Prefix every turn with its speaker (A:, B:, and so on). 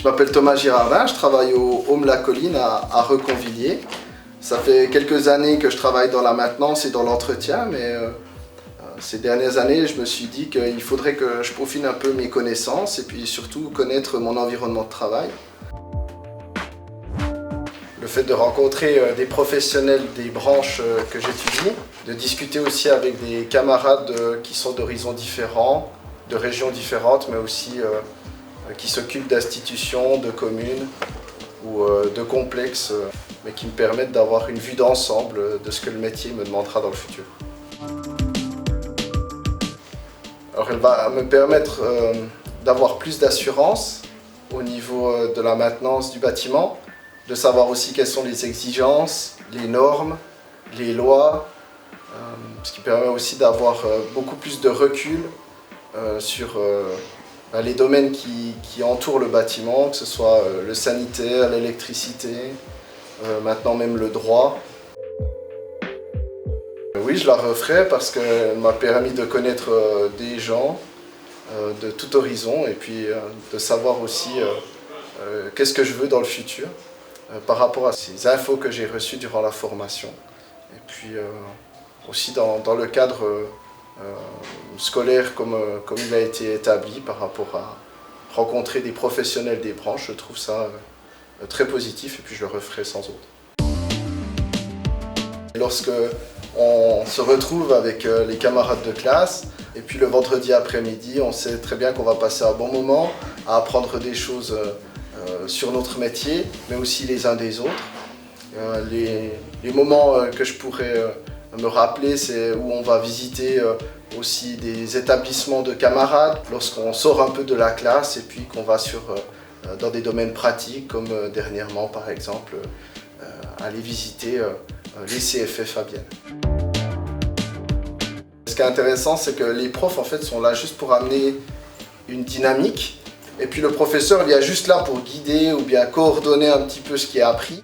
A: Je m'appelle Thomas Girardin, je travaille au Home La Colline à Reconvilliers. Ça fait quelques années que je travaille dans la maintenance et dans l'entretien, mais ces dernières années, je me suis dit qu'il faudrait que je peaufine un peu mes connaissances et puis surtout connaître mon environnement de travail. Le fait de rencontrer des professionnels des branches que j'étudie, de discuter aussi avec des camarades qui sont d'horizons différents, de régions différentes, mais aussi qui s'occupent d'institutions, de communes ou de complexes, mais qui me permettent d'avoir une vue d'ensemble de ce que le métier me demandera dans le futur. Alors elle va me permettre d'avoir plus d'assurance au niveau de la maintenance du bâtiment, de savoir aussi quelles sont les exigences, les normes, les lois, ce qui permet aussi d'avoir beaucoup plus de recul sur les domaines qui entourent le bâtiment, que ce soit le sanitaire, l'électricité, maintenant même le droit. Oui, je la referai parce qu'elle m'a permis de connaître des gens de tout horizon et puis de savoir aussi qu'est-ce que je veux dans le futur par rapport à ces infos que j'ai reçues durant la formation. Et puis aussi dans le cadre scolaire comme il a été établi par rapport à rencontrer des professionnels des branches, je trouve ça très positif et puis je le referai sans autre. Lorsque on se retrouve avec les camarades de classe et puis le vendredi après-midi, on sait très bien qu'on va passer un bon moment à apprendre des choses sur notre métier, mais aussi les uns des autres. Les moments que je pourrais me rappeler, c'est où on va visiter aussi des établissements de camarades, lorsqu'on sort un peu de la classe et puis qu'on va dans des domaines pratiques, comme dernièrement par exemple, aller visiter les CFF à Bienne. Ce qui est intéressant, c'est que les profs en fait sont là juste pour amener une dynamique et puis le professeur il est juste là pour guider ou bien coordonner un petit peu ce qui est appris.